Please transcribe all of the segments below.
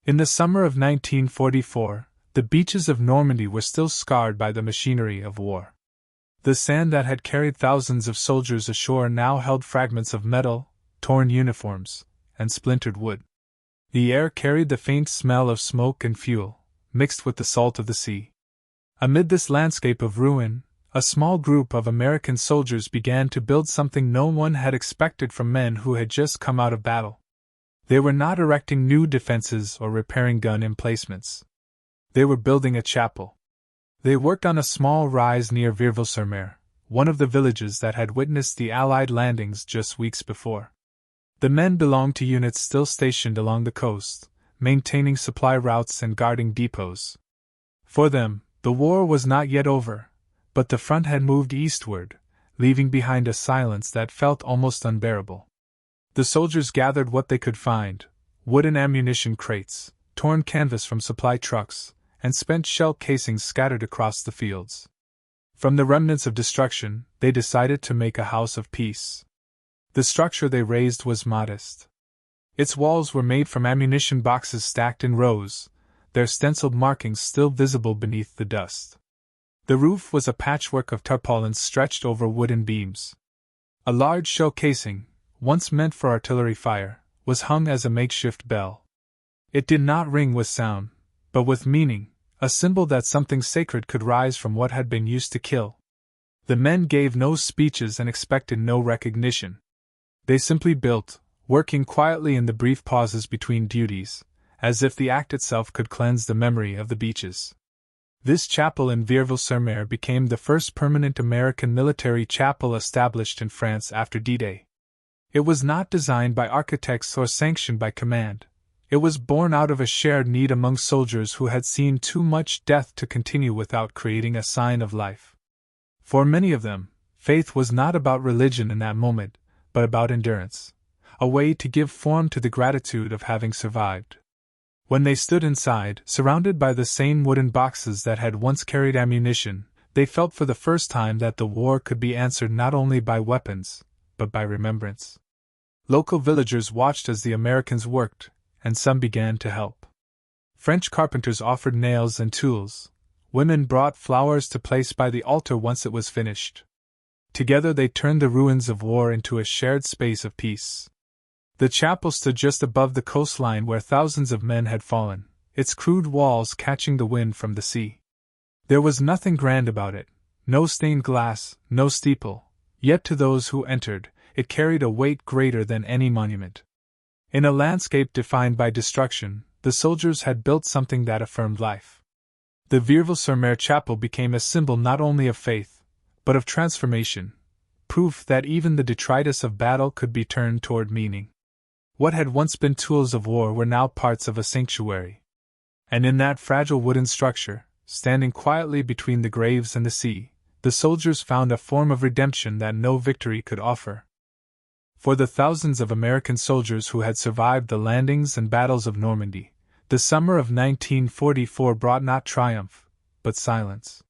In the summer of 1944, the beaches of Normandy were still scarred by the machinery of war. The sand that had carried thousands of soldiers ashore now held fragments of metal, torn uniforms, and splintered wood. The air carried the faint smell of smoke and fuel, mixed with the salt of the sea. Amid this landscape of ruin, a small group of American soldiers began to build something no one had expected from men who had just come out of battle. They were not erecting new defenses or repairing gun emplacements. They were building a chapel. They worked on a small rise near Vierville-sur-Mer, one of the villages that had witnessed the Allied landings just weeks before. The men belonged to units still stationed along the coast, maintaining supply routes and guarding depots. For them, the war was not yet over, but the front had moved eastward, leaving behind a silence that felt almost unbearable. The soldiers gathered what they could find: wooden ammunition crates, torn canvas from supply trucks, and spent shell casings scattered across the fields. From the remnants of destruction, they decided to make a house of peace. The structure they raised was modest. Its walls were made from ammunition boxes stacked in rows, their stenciled markings still visible beneath the dust. The roof was a patchwork of tarpaulins stretched over wooden beams. A large shell casing, once meant for artillery fire, was hung as a makeshift bell. It did not ring with sound, but with meaning, a symbol that something sacred could rise from what had been used to kill. The men gave no speeches and expected no recognition. They simply built, working quietly in the brief pauses between duties, as if the act itself could cleanse the memory of the beaches. This chapel in Vierville-sur-Mer became the first permanent American military chapel established in France after D-Day. It was not designed by architects or sanctioned by command. It was born out of a shared need among soldiers who had seen too much death to continue without creating a sign of life. For many of them, faith was not about religion in that moment, but about endurance, a way to give form to the gratitude of having survived. When they stood inside, surrounded by the same wooden boxes that had once carried ammunition, they felt for the first time that the war could be answered not only by weapons, but by remembrance. Local villagers watched as the Americans worked, and some began to help. French carpenters offered nails and tools. Women brought flowers to place by the altar once it was finished. Together they turned the ruins of war into a shared space of peace. The chapel stood just above the coastline where thousands of men had fallen, its crude walls catching the wind from the sea. There was nothing grand about it, no stained glass, no steeple, yet to those who entered, it carried a weight greater than any monument. In a landscape defined by destruction, the soldiers had built something that affirmed life. The Vierville-sur-Mer chapel became a symbol not only of faith, but of transformation, proof that even the detritus of battle could be turned toward meaning. What had once been tools of war were now parts of a sanctuary. And in that fragile wooden structure, standing quietly between the graves and the sea, the soldiers found a form of redemption that no victory could offer. For the thousands of American soldiers who had survived the landings and battles of Normandy, the summer of 1944 brought not triumph, but silence.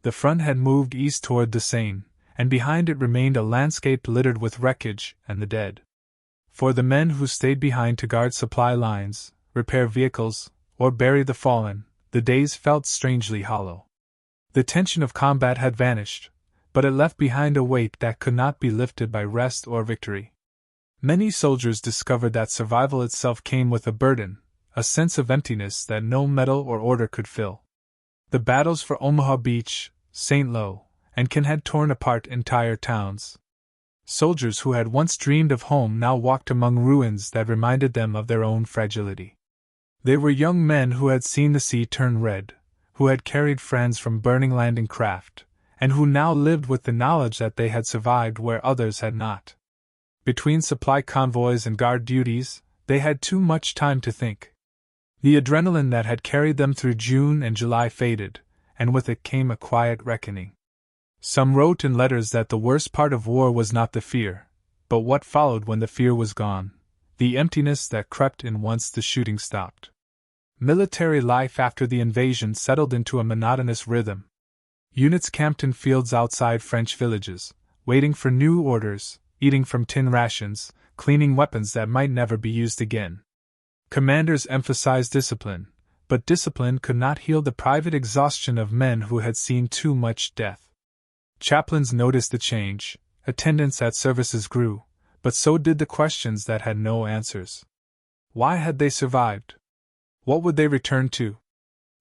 The front had moved east toward the Seine, and behind it remained a landscape littered with wreckage and the dead. For the men who stayed behind to guard supply lines, repair vehicles, or bury the fallen, the days felt strangely hollow. The tension of combat had vanished, but it left behind a weight that could not be lifted by rest or victory. Many soldiers discovered that survival itself came with a burden, a sense of emptiness that no medal or order could fill. The battles for Omaha Beach, St. Lo, and Cannes had torn apart entire towns. Soldiers who had once dreamed of home now walked among ruins that reminded them of their own fragility. They were young men who had seen the sea turn red, who had carried friends from burning landing craft, and who now lived with the knowledge that they had survived where others had not. Between supply convoys and guard duties, they had too much time to think. The adrenaline that had carried them through June and July faded, and with it came a quiet reckoning. Some wrote in letters that the worst part of war was not the fear, but what followed when the fear was gone, the emptiness that crept in once the shooting stopped. Military life after the invasion settled into a monotonous rhythm. Units camped in fields outside French villages, waiting for new orders, eating from tin rations, cleaning weapons that might never be used again. Commanders emphasized discipline, but discipline could not heal the private exhaustion of men who had seen too much death. Chaplains noticed the change, attendance at services grew, but so did the questions that had no answers. Why had they survived? What would they return to?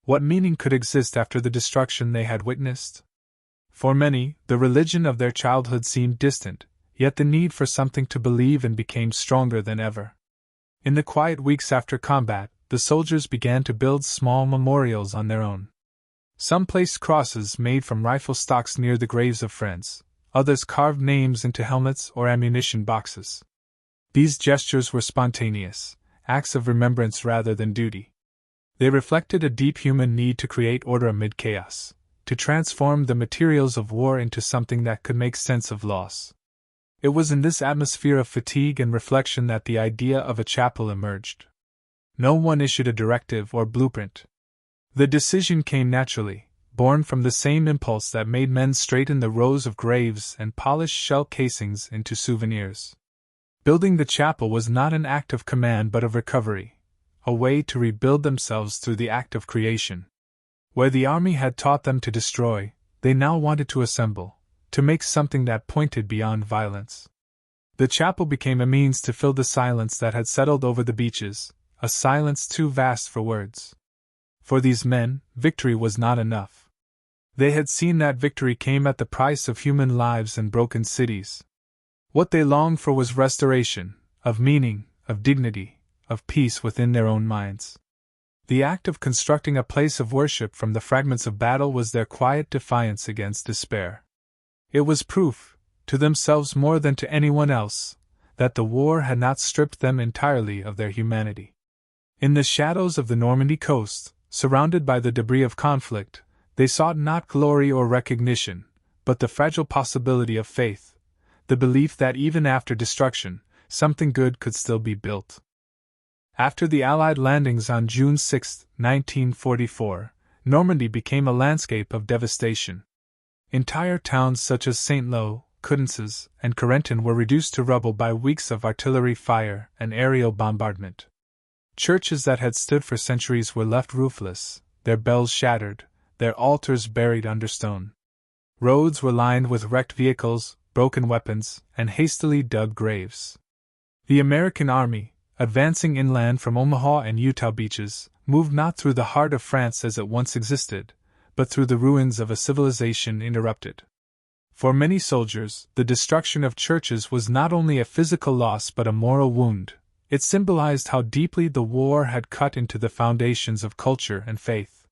What meaning could exist after the destruction they had witnessed? For many, the religion of their childhood seemed distant, yet the need for something to believe in became stronger than ever. In the quiet weeks after combat, the soldiers began to build small memorials on their own. Some placed crosses made from rifle stocks near the graves of friends, others carved names into helmets or ammunition boxes. These gestures were spontaneous, acts of remembrance rather than duty. They reflected a deep human need to create order amid chaos, to transform the materials of war into something that could make sense of loss. It was in this atmosphere of fatigue and reflection that the idea of a chapel emerged. No one issued a directive or blueprint. The decision came naturally, born from the same impulse that made men straighten the rows of graves and polish shell casings into souvenirs. Building the chapel was not an act of command but of recovery, a way to rebuild themselves through the act of creation. Where the army had taught them to destroy, they now wanted to assemble, to make something that pointed beyond violence. The chapel became a means to fill the silence that had settled over the beaches, a silence too vast for words. For these men, victory was not enough. They had seen that victory came at the price of human lives and broken cities. What they longed for was restoration, of meaning, of dignity, of peace within their own minds. The act of constructing a place of worship from the fragments of battle was their quiet defiance against despair. It was proof, to themselves more than to anyone else, that the war had not stripped them entirely of their humanity. In the shadows of the Normandy coast, surrounded by the debris of conflict, they sought not glory or recognition, but the fragile possibility of faith, the belief that even after destruction, something good could still be built. After the Allied landings on June 6, 1944, Normandy became a landscape of devastation. Entire towns such as Saint-Lô, Coutances, and Corentin were reduced to rubble by weeks of artillery fire and aerial bombardment. Churches that had stood for centuries were left roofless, their bells shattered, their altars buried under stone. Roads were lined with wrecked vehicles, broken weapons, and hastily dug graves. The American army, advancing inland from Omaha and Utah beaches, moved not through the heart of France as it once existed, but through the ruins of a civilization interrupted. For many soldiers, the destruction of churches was not only a physical loss but a moral wound. It symbolized how deeply the war had cut into the foundations of culture and faith.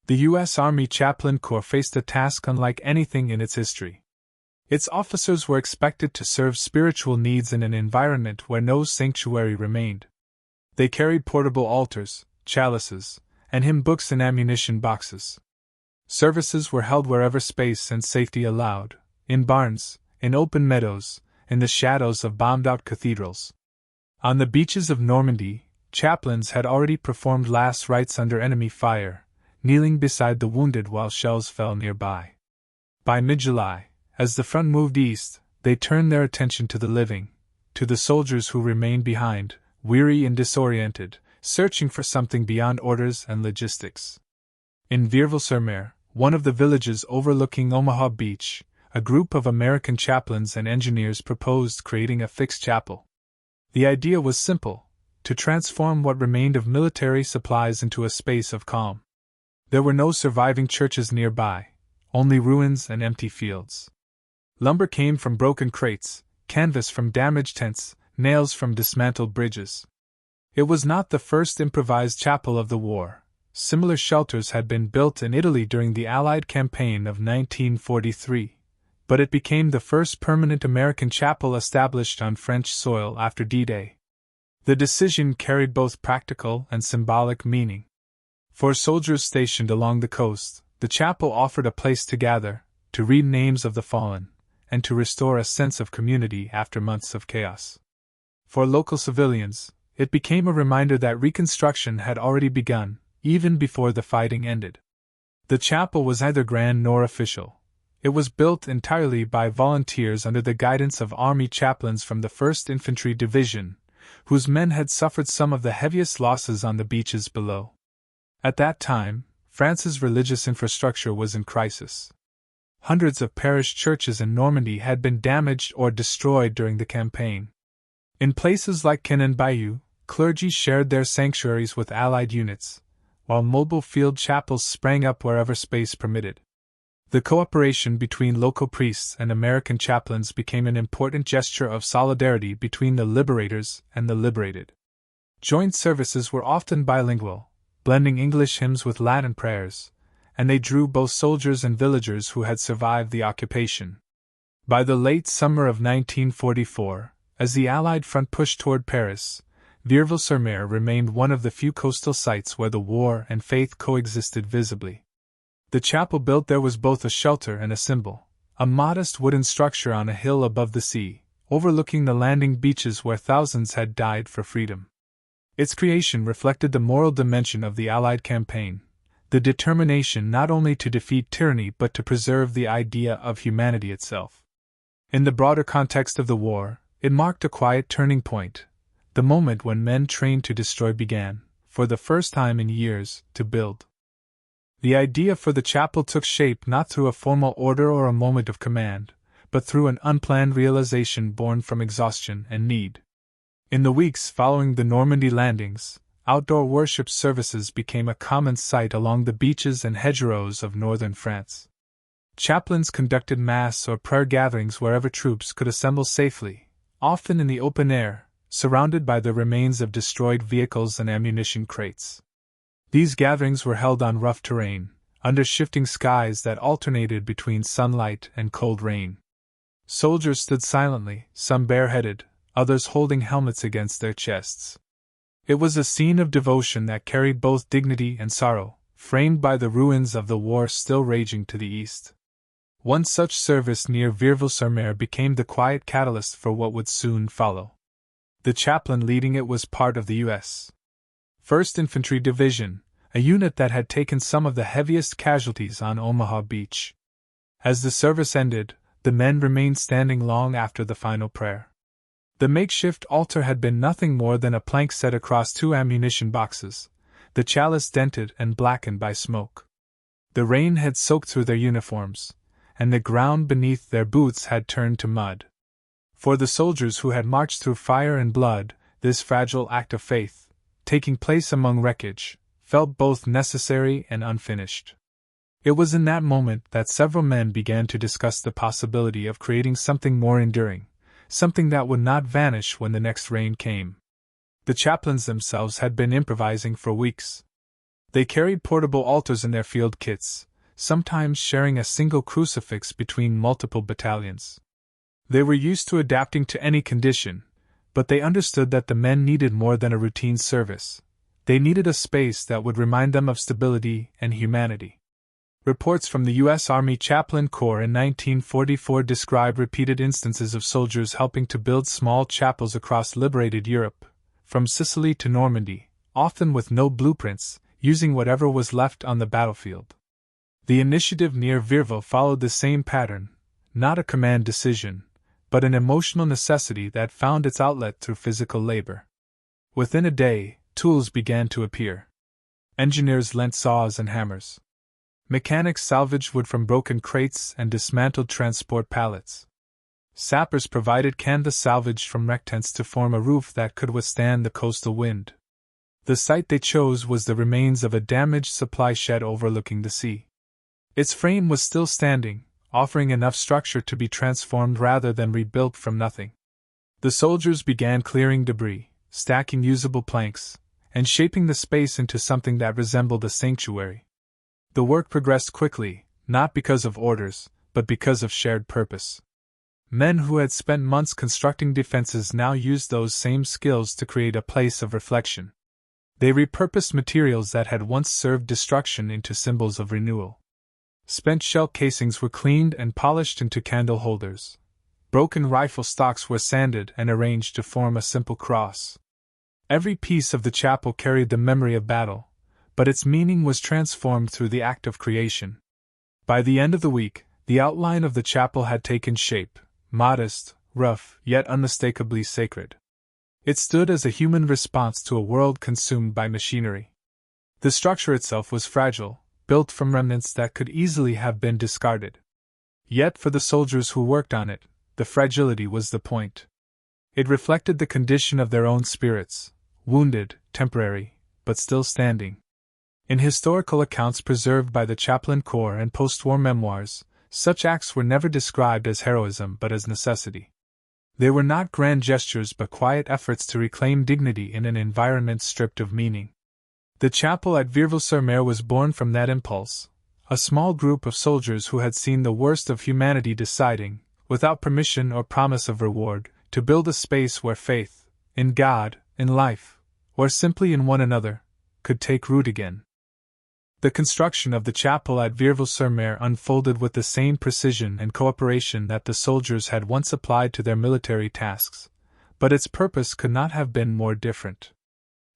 The U.S. Army Chaplain Corps faced a task unlike anything in its history. Its officers were expected to serve spiritual needs in an environment where no sanctuary remained. They carried portable altars, chalices, and hymn books in ammunition boxes. Services were held wherever space and safety allowed, in barns, in open meadows, in the shadows of bombed-out cathedrals. On the beaches of Normandy, chaplains had already performed last rites under enemy fire, kneeling beside the wounded while shells fell nearby. By mid-July, as the front moved east, they turned their attention to the living, to the soldiers who remained behind, weary and disoriented, searching for something beyond orders and logistics. In Vierville-sur-Mer, one of the villages overlooking Omaha Beach, a group of American chaplains and engineers proposed creating a fixed chapel. The idea was simple: to transform what remained of military supplies into a space of calm. There were no surviving churches nearby, only ruins and empty fields. Lumber came from broken crates, canvas from damaged tents, nails from dismantled bridges. It was not the first improvised chapel of the war. Similar shelters had been built in Italy during the Allied campaign of 1943. But it became the first permanent American chapel established on French soil after D-Day. The decision carried both practical and symbolic meaning. For soldiers stationed along the coast, the chapel offered a place to gather, to read names of the fallen, and to restore a sense of community after months of chaos. For local civilians, it became a reminder that reconstruction had already begun, even before the fighting ended. The chapel was neither grand nor official. It was built entirely by volunteers under the guidance of Army chaplains from the 1st Infantry Division, whose men had suffered some of the heaviest losses on the beaches below. At that time, France's religious infrastructure was in crisis. Hundreds of parish churches in Normandy had been damaged or destroyed during the campaign. In places like Caen and Bayeux, clergy shared their sanctuaries with Allied units, while mobile field chapels sprang up wherever space permitted. The cooperation between local priests and American chaplains became an important gesture of solidarity between the liberators and the liberated. Joint services were often bilingual, blending English hymns with Latin prayers, and they drew both soldiers and villagers who had survived the occupation. By the late summer of 1944, as the Allied front pushed toward Paris, Vierville-sur-Mer remained one of the few coastal sites where the war and faith coexisted visibly. The chapel built there was both a shelter and a symbol, a modest wooden structure on a hill above the sea, overlooking the landing beaches where thousands had died for freedom. Its creation reflected the moral dimension of the Allied campaign, the determination not only to defeat tyranny but to preserve the idea of humanity itself. In the broader context of the war, it marked a quiet turning point, the moment when men trained to destroy began, for the first time in years, to build. The idea for the chapel took shape not through a formal order or a moment of command, but through an unplanned realization born from exhaustion and need. In the weeks following the Normandy landings, outdoor worship services became a common sight along the beaches and hedgerows of northern France. Chaplains conducted mass or prayer gatherings wherever troops could assemble safely, often in the open air, surrounded by the remains of destroyed vehicles and ammunition crates. These gatherings were held on rough terrain, under shifting skies that alternated between sunlight and cold rain. Soldiers stood silently, some bareheaded, others holding helmets against their chests. It was a scene of devotion that carried both dignity and sorrow, framed by the ruins of the war still raging to the east. One such service near Vierville-sur-Mer became the quiet catalyst for what would soon follow. The chaplain leading it was part of the U.S. 1st Infantry Division, a unit that had taken some of the heaviest casualties on Omaha Beach. As the service ended, the men remained standing long after the final prayer. The makeshift altar had been nothing more than a plank set across two ammunition boxes, the chalice dented and blackened by smoke. The rain had soaked through their uniforms, and the ground beneath their boots had turned to mud. For the soldiers who had marched through fire and blood, this fragile act of faith, taking place among wreckage, felt both necessary and unfinished. It was in that moment that several men began to discuss the possibility of creating something more enduring, something that would not vanish when the next rain came. The chaplains themselves had been improvising for weeks. They carried portable altars in their field kits, sometimes sharing a single crucifix between multiple battalions. They were used to adapting to any condition, but they understood that the men needed more than a routine service. They needed a space that would remind them of stability and humanity. Reports from the U.S. Army Chaplain Corps in 1944 describe repeated instances of soldiers helping to build small chapels across liberated Europe, from Sicily to Normandy, often with no blueprints, using whatever was left on the battlefield. The initiative near Vierville followed the same pattern, not a command decision, but an emotional necessity that found its outlet through physical labor. Within a day, tools began to appear. Engineers lent saws and hammers. Mechanics salvaged wood from broken crates and dismantled transport pallets. Sappers provided canvas salvaged from wreck tents to form a roof that could withstand the coastal wind. The site they chose was the remains of a damaged supply shed overlooking the sea. Its frame was still standing, offering enough structure to be transformed rather than rebuilt from nothing. The soldiers began clearing debris, stacking usable planks, and shaping the space into something that resembled a sanctuary. The work progressed quickly, not because of orders, but because of shared purpose. Men who had spent months constructing defenses now used those same skills to create a place of reflection. They repurposed materials that had once served destruction into symbols of renewal. Spent shell casings were cleaned and polished into candle holders. Broken rifle stocks were sanded and arranged to form a simple cross. Every piece of the chapel carried the memory of battle, but its meaning was transformed through the act of creation. By the end of the week, the outline of the chapel had taken shape, modest, rough, yet unmistakably sacred. It stood as a human response to a world consumed by machinery. The structure itself was fragile, built from remnants that could easily have been discarded. Yet for the soldiers who worked on it, the fragility was the point. It reflected the condition of their own spirits, wounded, temporary, but still standing. In historical accounts preserved by the Chaplain Corps and post-war memoirs, such acts were never described as heroism but as necessity. They were not grand gestures but quiet efforts to reclaim dignity in an environment stripped of meaning. The chapel at Vierville-sur-Mer was born from that impulse, a small group of soldiers who had seen the worst of humanity deciding, without permission or promise of reward, to build a space where faith, in God, in life, or simply in one another, could take root again. The construction of the chapel at Vierville-sur-Mer unfolded with the same precision and cooperation that the soldiers had once applied to their military tasks, but its purpose could not have been more different.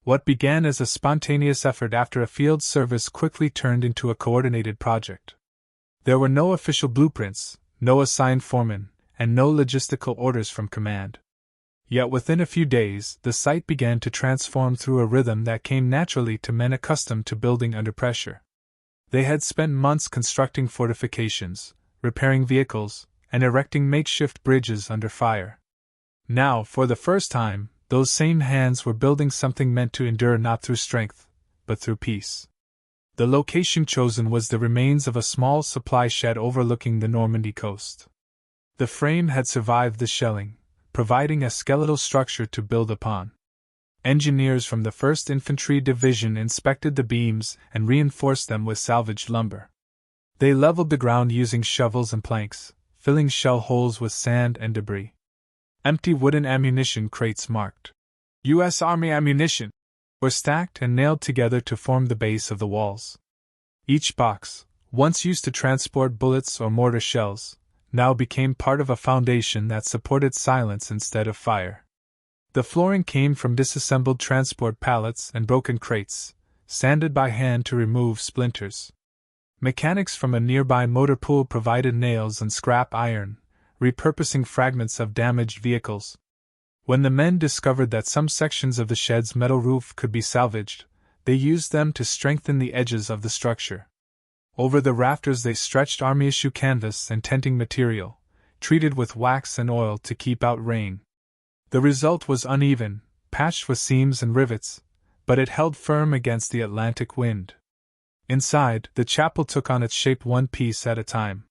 What began as a spontaneous effort after a field service quickly turned into a coordinated project. There were no official blueprints, no assigned foremen, and no logistical orders from command. Yet within a few days, the site began to transform through a rhythm that came naturally to men accustomed to building under pressure. They had spent months constructing fortifications, repairing vehicles, and erecting makeshift bridges under fire. Now, for the first time, those same hands were building something meant to endure not through strength, but through peace. The location chosen was the remains of a small supply shed overlooking the Normandy coast. The frame had survived the shelling, providing a skeletal structure to build upon. Engineers from the 1st Infantry Division inspected the beams and reinforced them with salvaged lumber. They leveled the ground using shovels and planks, filling shell holes with sand and debris. Empty wooden ammunition crates marked U.S. Army ammunition were stacked and nailed together to form the base of the walls. Each box, once used to transport bullets or mortar shells, now became part of a foundation that supported silence instead of fire. The flooring came from disassembled transport pallets and broken crates, sanded by hand to remove splinters. Mechanics from a nearby motor pool provided nails and scrap iron, repurposing fragments of damaged vehicles. When the men discovered that some sections of the shed's metal roof could be salvaged, they used them to strengthen the edges of the structure. Over the rafters they stretched army-issue canvas and tenting material, treated with wax and oil to keep out rain. The result was uneven, patched with seams and rivets, but it held firm against the Atlantic wind. Inside, the chapel took on its shape one piece at a time.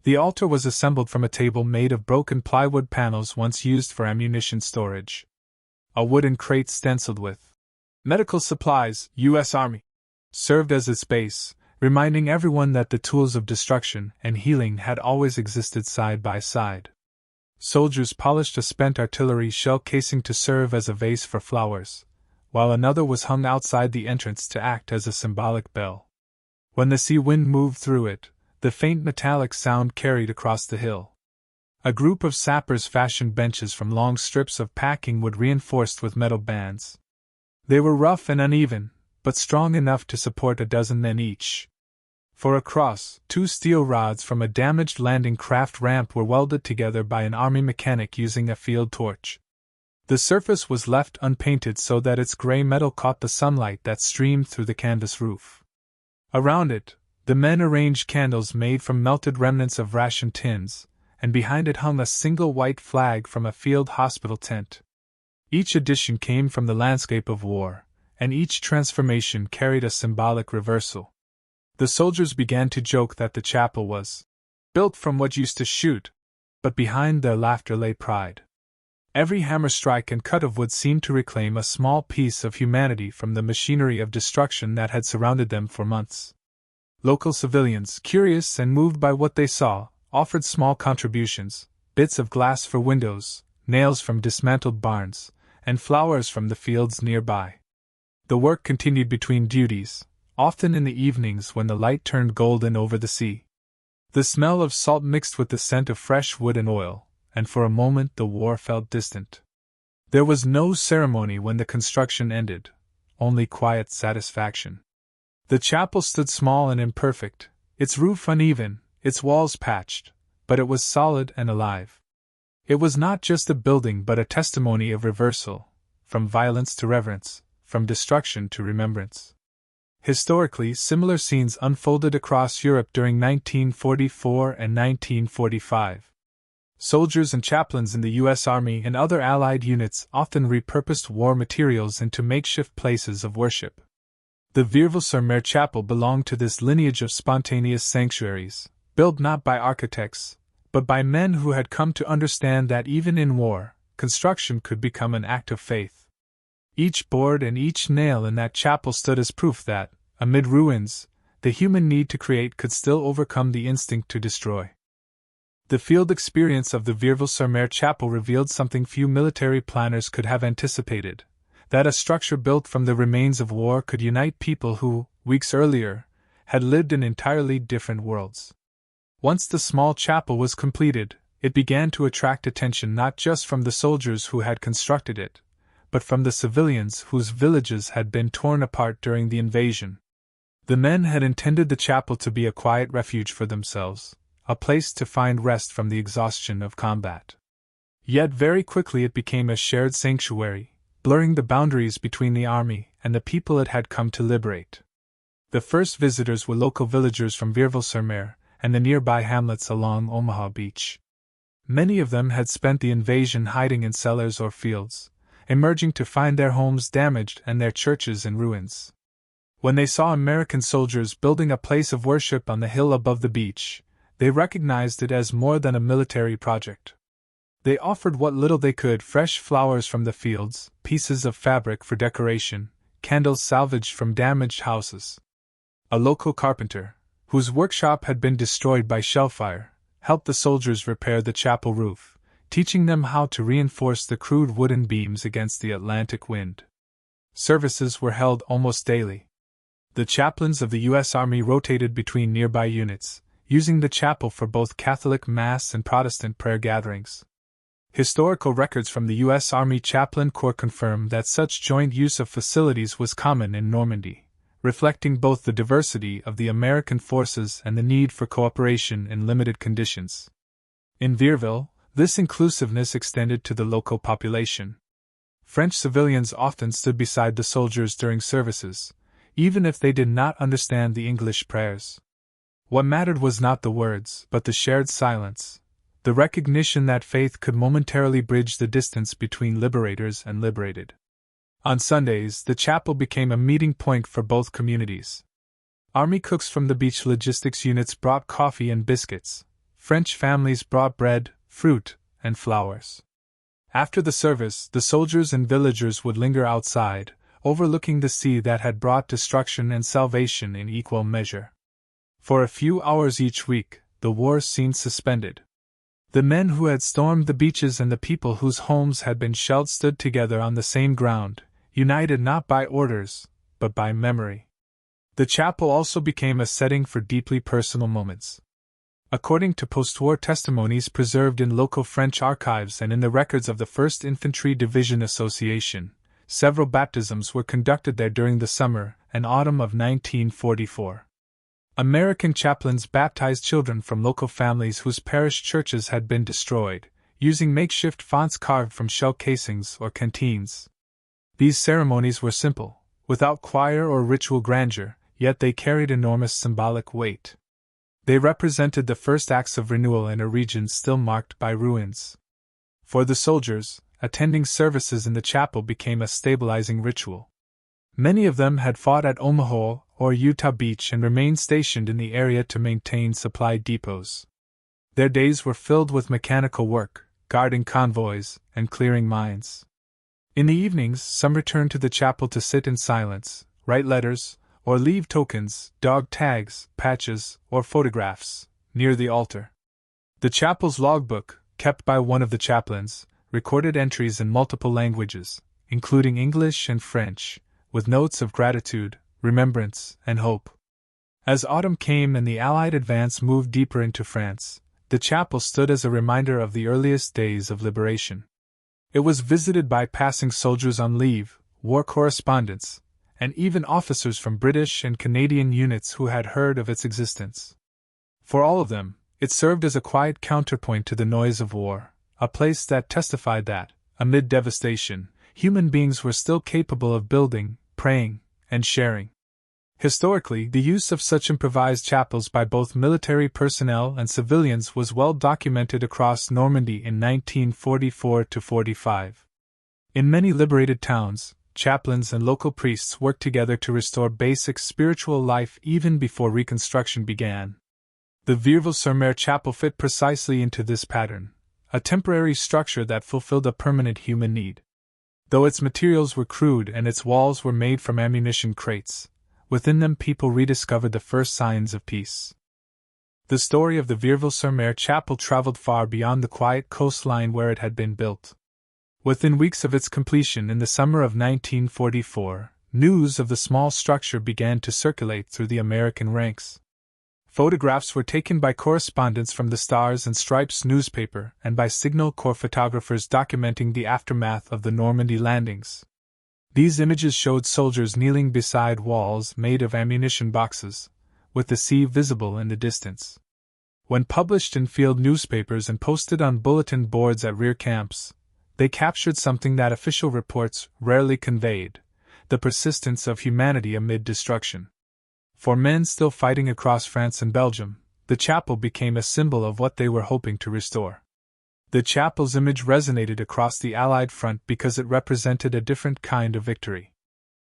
The altar was assembled from a table made of broken plywood panels once used for ammunition storage. A wooden crate stenciled with "Medical Supplies, U.S. Army" served as its base, reminding everyone that the tools of destruction and healing had always existed side by side. Soldiers polished a spent artillery shell casing to serve as a vase for flowers, while another was hung outside the entrance to act as a symbolic bell. When the sea wind moved through it, the faint metallic sound carried across the hill. A group of sappers fashioned benches from long strips of packing wood reinforced with metal bands. They were rough and uneven, but strong enough to support a dozen men each. For across, 2 steel rods from a damaged landing craft ramp were welded together by an army mechanic using a field torch. The surface was left unpainted so that its gray metal caught the sunlight that streamed through the canvas roof. Around it, the men arranged candles made from melted remnants of ration tins, and behind it hung a single white flag from a field hospital tent. Each addition came from the landscape of war, and each transformation carried a symbolic reversal. The soldiers began to joke that the chapel was built from what used to shoot, but behind their laughter lay pride. Every hammer strike and cut of wood seemed to reclaim a small piece of humanity from the machinery of destruction that had surrounded them for months. Local civilians, curious and moved by what they saw, offered small contributions, bits of glass for windows, nails from dismantled barns, and flowers from the fields nearby. The work continued between duties, often in the evenings when the light turned golden over the sea. The smell of salt mixed with the scent of fresh wood and oil, and for a moment the war felt distant. There was no ceremony when the construction ended, only quiet satisfaction. The chapel stood small and imperfect, its roof uneven, its walls patched, but it was solid and alive. It was not just a building but a testimony of reversal, from violence to reverence, from destruction to remembrance. Historically, similar scenes unfolded across Europe during 1944 and 1945. Soldiers and chaplains in the U.S. Army and other Allied units often repurposed war materials into makeshift places of worship. The Vierville-sur-Mer chapel belonged to this lineage of spontaneous sanctuaries, built not by architects, but by men who had come to understand that even in war, construction could become an act of faith. Each board and each nail in that chapel stood as proof that, amid ruins, the human need to create could still overcome the instinct to destroy. The field experience of the Vierville-sur-Mer chapel revealed something few military planners could have anticipated: that a structure built from the remains of war could unite people who, weeks earlier, had lived in entirely different worlds. Once the small chapel was completed, it began to attract attention not just from the soldiers who had constructed it, but from the civilians whose villages had been torn apart during the invasion. The men had intended the chapel to be a quiet refuge for themselves, a place to find rest from the exhaustion of combat. Yet very quickly it became a shared sanctuary, blurring the boundaries between the army and the people it had come to liberate. The first visitors were local villagers from Vierville-sur-Mer and the nearby hamlets along Omaha Beach. Many of them had spent the invasion hiding in cellars or fields, emerging to find their homes damaged and their churches in ruins. When they saw American soldiers building a place of worship on the hill above the beach, they recognized it as more than a military project. They offered what little they could: fresh flowers from the fields, pieces of fabric for decoration, candles salvaged from damaged houses. A local carpenter, whose workshop had been destroyed by shellfire, helped the soldiers repair the chapel roof, teaching them how to reinforce the crude wooden beams against the Atlantic wind. Services were held almost daily. The chaplains of the U.S. Army rotated between nearby units, using the chapel for both Catholic Mass and Protestant prayer gatherings. Historical records from the U.S. Army Chaplain Corps confirm that such joint use of facilities was common in Normandy, reflecting both the diversity of the American forces and the need for cooperation in limited conditions. In Vierville, this inclusiveness extended to the local population. French civilians often stood beside the soldiers during services, even if they did not understand the English prayers. What mattered was not the words, but the shared silence, the recognition that faith could momentarily bridge the distance between liberators and liberated. On Sundays, the chapel became a meeting point for both communities. Army cooks from the beach logistics units brought coffee and biscuits. French families brought bread, fruit, and flowers. After the service, the soldiers and villagers would linger outside, overlooking the sea that had brought destruction and salvation in equal measure. For a few hours each week, the war seemed suspended. The men who had stormed the beaches and the people whose homes had been shelled stood together on the same ground, united not by orders, but by memory. The chapel also became a setting for deeply personal moments. According to post-war testimonies preserved in local French archives and in the records of the 1st Infantry Division Association, several baptisms were conducted there during the summer and autumn of 1944. American chaplains baptized children from local families whose parish churches had been destroyed, using makeshift fonts carved from shell casings or canteens. These ceremonies were simple, without choir or ritual grandeur, yet they carried enormous symbolic weight. They represented the first acts of renewal in a region still marked by ruins. For the soldiers, attending services in the chapel became a stabilizing ritual. Many of them had fought at Omaha or Utah Beach and remained stationed in the area to maintain supply depots. Their days were filled with mechanical work, guarding convoys, and clearing mines. In the evenings, some returned to the chapel to sit in silence, write letters, or leave tokens, dog tags, patches, or photographs, near the altar. The chapel's logbook, kept by one of the chaplains, recorded entries in multiple languages, including English and French, with notes of gratitude, remembrance, and hope. As autumn came and the Allied advance moved deeper into France, the chapel stood as a reminder of the earliest days of liberation. It was visited by passing soldiers on leave, war correspondents, and even officers from British and Canadian units who had heard of its existence. For all of them, it served as a quiet counterpoint to the noise of war, a place that testified that, amid devastation, human beings were still capable of building, praying, and sharing. Historically, the use of such improvised chapels by both military personnel and civilians was well documented across Normandy in 1944–45. In many liberated towns, chaplains and local priests worked together to restore basic spiritual life even before Reconstruction began. The Vierville-sur-Mer chapel fit precisely into this pattern, a temporary structure that fulfilled a permanent human need. Though its materials were crude and its walls were made from ammunition crates, within them people rediscovered the first signs of peace. The story of the Vierville-sur-Mer chapel traveled far beyond the quiet coastline where it had been built. Within weeks of its completion in the summer of 1944, news of the small structure began to circulate through the American ranks. Photographs were taken by correspondents from the Stars and Stripes newspaper and by Signal Corps photographers documenting the aftermath of the Normandy landings. These images showed soldiers kneeling beside walls made of ammunition boxes, with the sea visible in the distance. When published in field newspapers and posted on bulletin boards at rear camps, they captured something that official reports rarely conveyed: the persistence of humanity amid destruction. For men still fighting across France and Belgium, the chapel became a symbol of what they were hoping to restore. The chapel's image resonated across the Allied front because it represented a different kind of victory.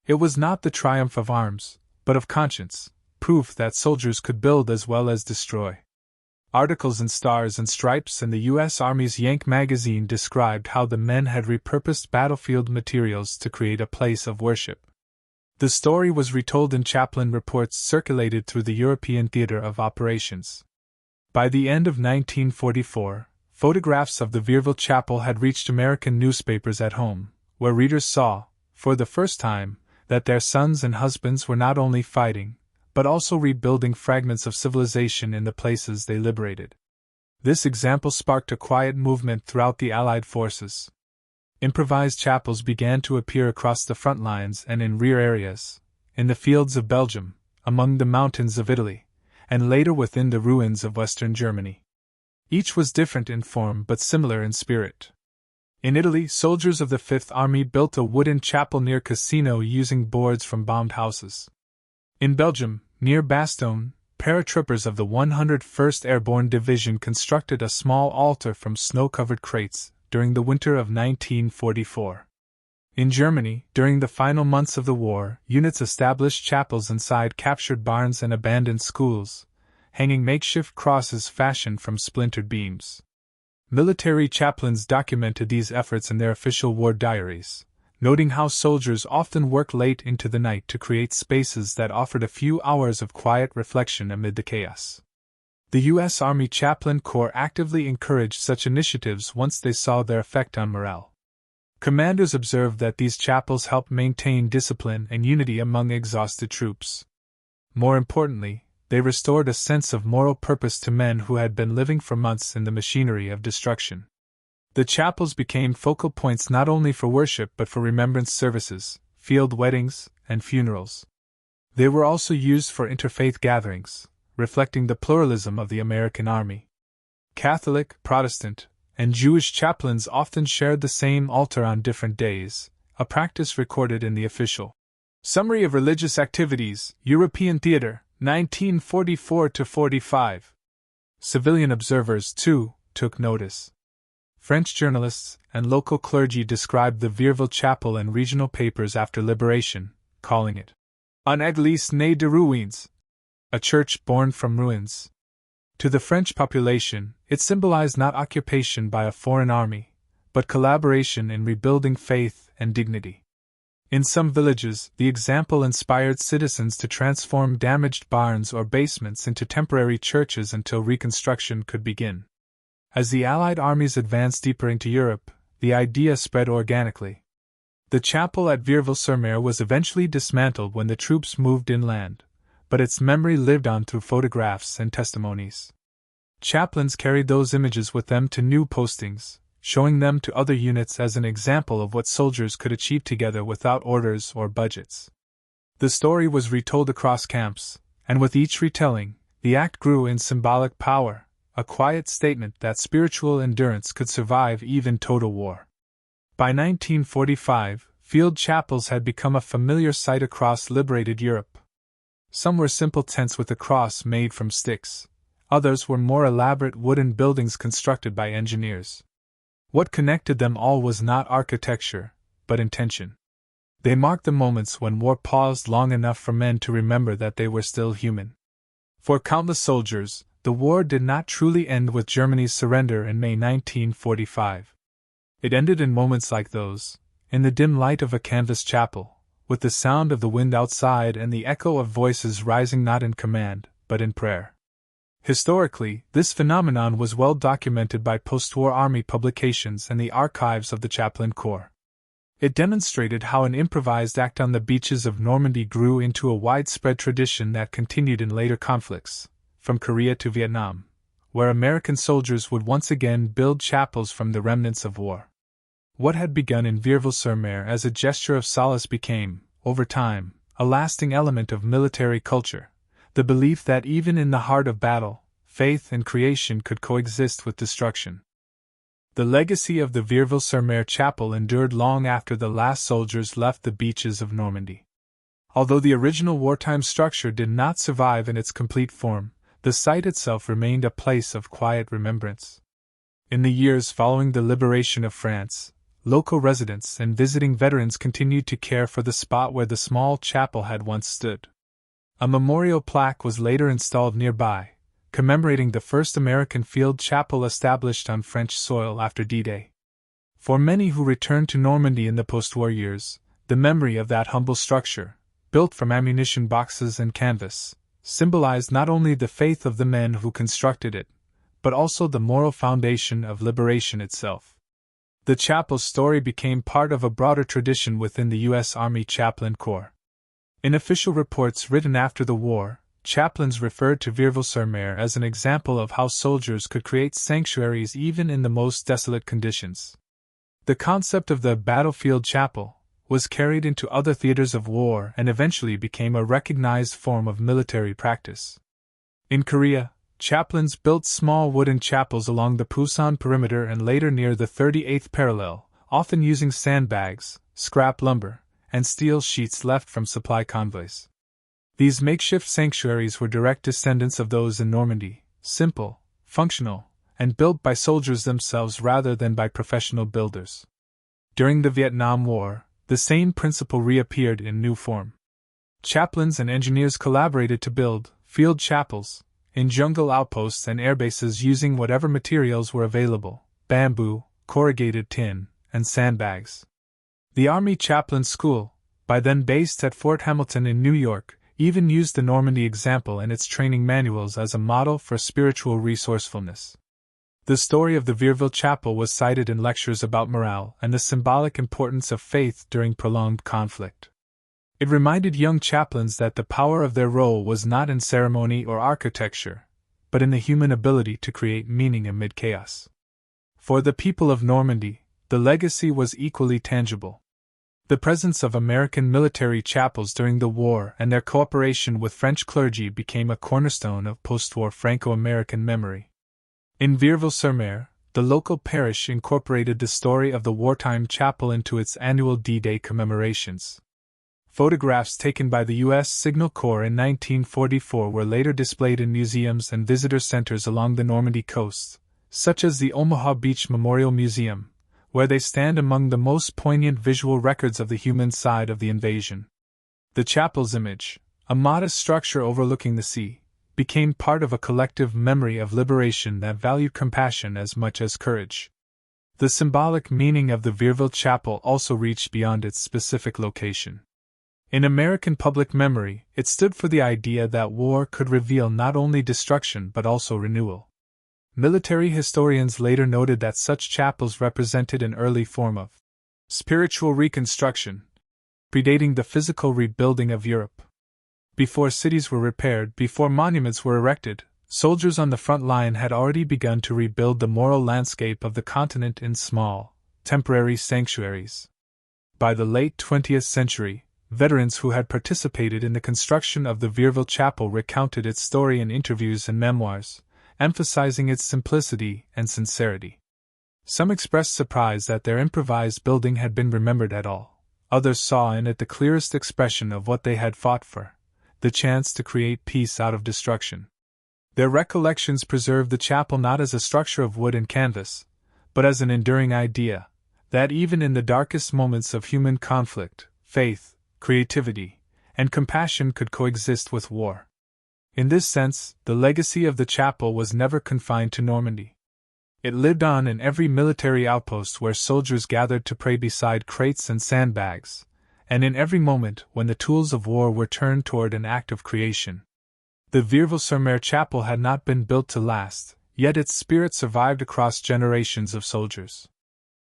It was not the triumph of arms, but of conscience, proof that soldiers could build as well as destroy. Articles in Stars and Stripes and the U.S. Army's Yank magazine described how the men had repurposed battlefield materials to create a place of worship. The story was retold in chaplain reports circulated through the European theater of operations. By the end of 1944, photographs of the Vierville Chapel had reached American newspapers at home, where readers saw, for the first time, that their sons and husbands were not only fighting, but also rebuilding fragments of civilization in the places they liberated. This example sparked a quiet movement throughout the Allied forces. Improvised chapels began to appear across the front lines and in rear areas, in the fields of Belgium, among the mountains of Italy, and later within the ruins of Western Germany. Each was different in form but similar in spirit. In Italy, soldiers of the Fifth Army built a wooden chapel near Cassino using boards from bombed houses. In Belgium, near Bastogne, paratroopers of the 101st Airborne Division constructed a small altar from snow-covered crates during the winter of 1944. In Germany, during the final months of the war, units established chapels inside captured barns and abandoned schools, hanging makeshift crosses fashioned from splintered beams. Military chaplains documented these efforts in their official war diaries, noting how soldiers often worked late into the night to create spaces that offered a few hours of quiet reflection amid the chaos. The U.S. Army Chaplain Corps actively encouraged such initiatives once they saw their effect on morale. Commanders observed that these chapels helped maintain discipline and unity among exhausted troops. More importantly, they restored a sense of moral purpose to men who had been living for months in the machinery of destruction. The chapels became focal points not only for worship but for remembrance services, field weddings, and funerals. They were also used for interfaith gatherings, reflecting the pluralism of the American Army. Catholic, Protestant, and Jewish chaplains often shared the same altar on different days, a practice recorded in the official Summary of Religious Activities, European Theater, 1944–45. Civilian observers, too, took notice. French journalists and local clergy described the Vierville Chapel in regional papers after liberation, calling it une église née de ruines, a church born from ruins. To the French population, it symbolized not occupation by a foreign army, but collaboration in rebuilding faith and dignity. In some villages, the example inspired citizens to transform damaged barns or basements into temporary churches until reconstruction could begin. As the Allied armies advanced deeper into Europe, the idea spread organically. The chapel at Vierville-sur-Mer was eventually dismantled when the troops moved inland, but its memory lived on through photographs and testimonies. Chaplains carried those images with them to new postings, showing them to other units as an example of what soldiers could achieve together without orders or budgets. The story was retold across camps, and with each retelling, the act grew in symbolic power, a quiet statement that spiritual endurance could survive even total war. By 1945, field chapels had become a familiar sight across liberated Europe. Some were simple tents with a cross made from sticks, others were more elaborate wooden buildings constructed by engineers. What connected them all was not architecture, but intention. They marked the moments when war paused long enough for men to remember that they were still human. For countless soldiers, the war did not truly end with Germany's surrender in May 1945. It ended in moments like those, in the dim light of a canvas chapel, with the sound of the wind outside and the echo of voices rising not in command, but in prayer. Historically, this phenomenon was well documented by post-war army publications and the archives of the Chaplain Corps. It demonstrated how an improvised act on the beaches of Normandy grew into a widespread tradition that continued in later conflicts, from Korea to Vietnam, where American soldiers would once again build chapels from the remnants of war. What had begun in Vierville-sur-Mer as a gesture of solace became, over time, a lasting element of military culture, the belief that even in the heart of battle, faith and creation could coexist with destruction. The legacy of the Vierville-sur-Mer chapel endured long after the last soldiers left the beaches of Normandy. Although the original wartime structure did not survive in its complete form, the site itself remained a place of quiet remembrance. In the years following the liberation of France, local residents and visiting veterans continued to care for the spot where the small chapel had once stood. A memorial plaque was later installed nearby, commemorating the first American field chapel established on French soil after D-Day. For many who returned to Normandy in the post-war years, the memory of that humble structure, built from ammunition boxes and canvas, symbolized not only the faith of the men who constructed it, but also the moral foundation of liberation itself. The chapel's story became part of a broader tradition within the U.S. Army Chaplain Corps. In official reports written after the war, chaplains referred to Vierville-sur-Mer as an example of how soldiers could create sanctuaries even in the most desolate conditions. The concept of the battlefield chapel was carried into other theaters of war and eventually became a recognized form of military practice. In Korea, chaplains built small wooden chapels along the Pusan perimeter and later near the 38th parallel, often using sandbags, scrap lumber, and steel sheets left from supply convoys. These makeshift sanctuaries were direct descendants of those in Normandy, simple, functional, and built by soldiers themselves rather than by professional builders. During the Vietnam War, the same principle reappeared in new form. Chaplains and engineers collaborated to build field chapels in jungle outposts and airbases using whatever materials were available: bamboo, corrugated tin, and sandbags. The Army Chaplain School, by then based at Fort Hamilton in New York, even used the Normandy example in its training manuals as a model for spiritual resourcefulness. The story of the Vierville Chapel was cited in lectures about morale and the symbolic importance of faith during prolonged conflict. It reminded young chaplains that the power of their role was not in ceremony or architecture, but in the human ability to create meaning amid chaos. For the people of Normandy, the legacy was equally tangible. The presence of American military chapels during the war and their cooperation with French clergy became a cornerstone of post-war Franco-American memory. In Vierville-sur-Mer, the local parish incorporated the story of the wartime chapel into its annual D-Day commemorations. Photographs taken by the U.S. Signal Corps in 1944 were later displayed in museums and visitor centers along the Normandy coast, such as the Omaha Beach Memorial Museum, where they stand among the most poignant visual records of the human side of the invasion. The chapel's image, a modest structure overlooking the sea, became part of a collective memory of liberation that valued compassion as much as courage. The symbolic meaning of the Vierville Chapel also reached beyond its specific location. In American public memory, it stood for the idea that war could reveal not only destruction but also renewal. Military historians later noted that such chapels represented an early form of spiritual reconstruction, predating the physical rebuilding of Europe. Before cities were repaired, before monuments were erected, soldiers on the front line had already begun to rebuild the moral landscape of the continent in small, temporary sanctuaries. By the late 20th century, veterans who had participated in the construction of the Vierville Chapel recounted its story in interviews and memoirs, emphasizing its simplicity and sincerity. Some expressed surprise that their improvised building had been remembered at all. Others saw in it the clearest expression of what they had fought for, the chance to create peace out of destruction. Their recollections preserved the chapel not as a structure of wood and canvas, but as an enduring idea, that even in the darkest moments of human conflict, faith, creativity, and compassion could coexist with war. In this sense, the legacy of the chapel was never confined to Normandy. It lived on in every military outpost where soldiers gathered to pray beside crates and sandbags, and in every moment when the tools of war were turned toward an act of creation. The Vierville-sur-Mer chapel had not been built to last, yet its spirit survived across generations of soldiers.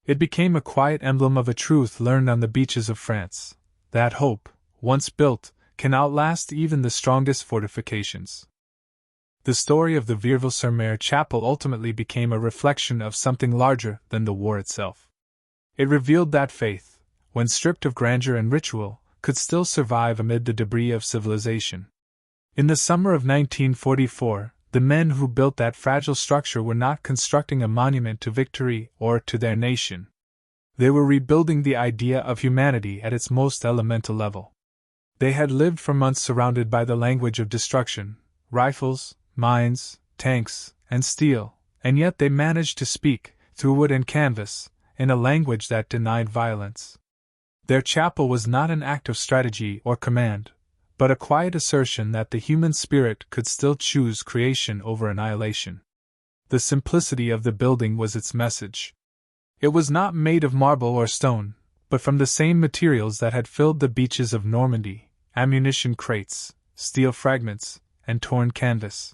It became a quiet emblem of a truth learned on the beaches of France, that hope, once built, can outlast even the strongest fortifications. The story of the Vierville-sur-Mer chapel ultimately became a reflection of something larger than the war itself. It revealed that faith, when stripped of grandeur and ritual, could still survive amid the debris of civilization. In the summer of 1944, the men who built that fragile structure were not constructing a monument to victory or to their nation. They were rebuilding the idea of humanity at its most elemental level. They had lived for months surrounded by the language of destruction, rifles, mines, tanks, and steel, and yet they managed to speak, through wood and canvas, in a language that denied violence. Their chapel was not an act of strategy or command, but a quiet assertion that the human spirit could still choose creation over annihilation. The simplicity of the building was its message. It was not made of marble or stone, but from the same materials that had filled the beaches of Normandy: ammunition crates, steel fragments, and torn canvas.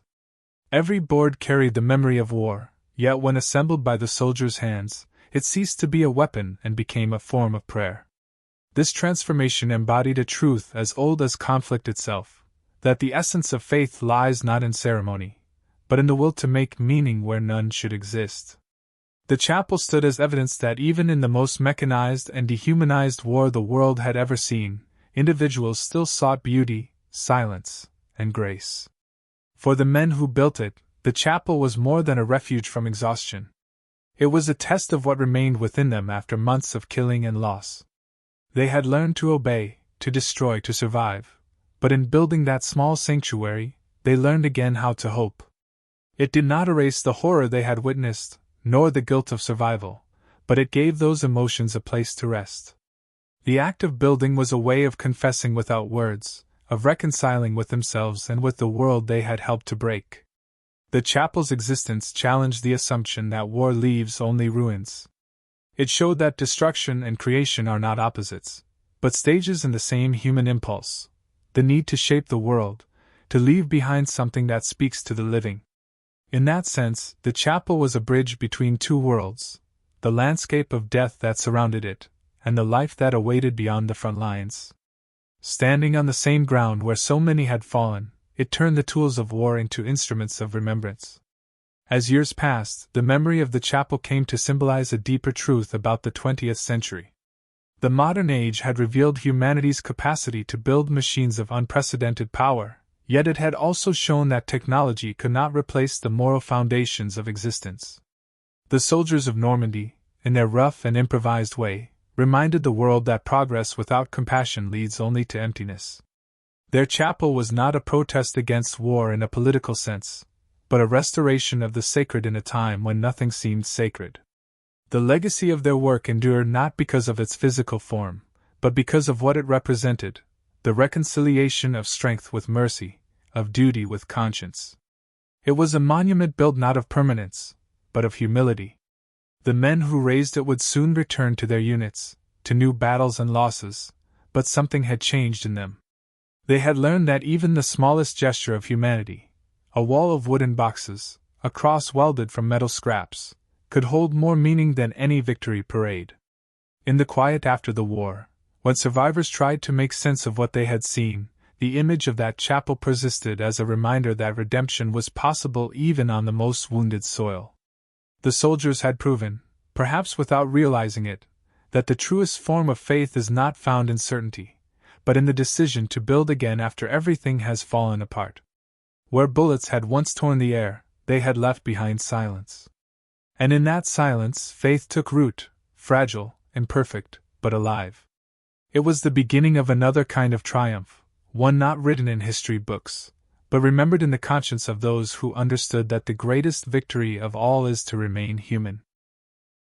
Every board carried the memory of war, yet when assembled by the soldiers' hands, it ceased to be a weapon and became a form of prayer. This transformation embodied a truth as old as conflict itself, that the essence of faith lies not in ceremony, but in the will to make meaning where none should exist. The chapel stood as evidence that even in the most mechanized and dehumanized war the world had ever seen, individuals still sought beauty, silence, and grace. For the men who built it, the chapel was more than a refuge from exhaustion. It was a test of what remained within them after months of killing and loss. They had learned to obey, to destroy, to survive, but in building that small sanctuary, they learned again how to hope. It did not erase the horror they had witnessed, nor the guilt of survival, but it gave those emotions a place to rest. The act of building was a way of confessing without words, of reconciling with themselves and with the world they had helped to break. The chapel's existence challenged the assumption that war leaves only ruins. It showed that destruction and creation are not opposites, but stages in the same human impulse: the need to shape the world, to leave behind something that speaks to the living. In that sense, the chapel was a bridge between two worlds: the landscape of death that surrounded it, and the life that awaited beyond the front lines. Standing on the same ground where so many had fallen, it turned the tools of war into instruments of remembrance. As years passed, the memory of the chapel came to symbolize a deeper truth about the 20th century. The modern age had revealed humanity's capacity to build machines of unprecedented power, yet it had also shown that technology could not replace the moral foundations of existence. The soldiers of Normandy, in their rough and improvised way, reminded the world that progress without compassion leads only to emptiness. Their chapel was not a protest against war in a political sense, but a restoration of the sacred in a time when nothing seemed sacred. The legacy of their work endured not because of its physical form, but because of what it represented: the reconciliation of strength with mercy, of duty with conscience. It was a monument built not of permanence, but of humility. The men who raised it would soon return to their units, to new battles and losses, but something had changed in them. They had learned that even the smallest gesture of humanity, a wall of wooden boxes, a cross welded from metal scraps, could hold more meaning than any victory parade. In the quiet after the war, when survivors tried to make sense of what they had seen, the image of that chapel persisted as a reminder that redemption was possible even on the most wounded soil. The soldiers had proven, perhaps without realizing it, that the truest form of faith is not found in certainty, but in the decision to build again after everything has fallen apart. Where bullets had once torn the air, they had left behind silence. And in that silence, faith took root, fragile, imperfect, but alive. It was the beginning of another kind of triumph, one not written in history books, but remembered in the conscience of those who understood that the greatest victory of all is to remain human.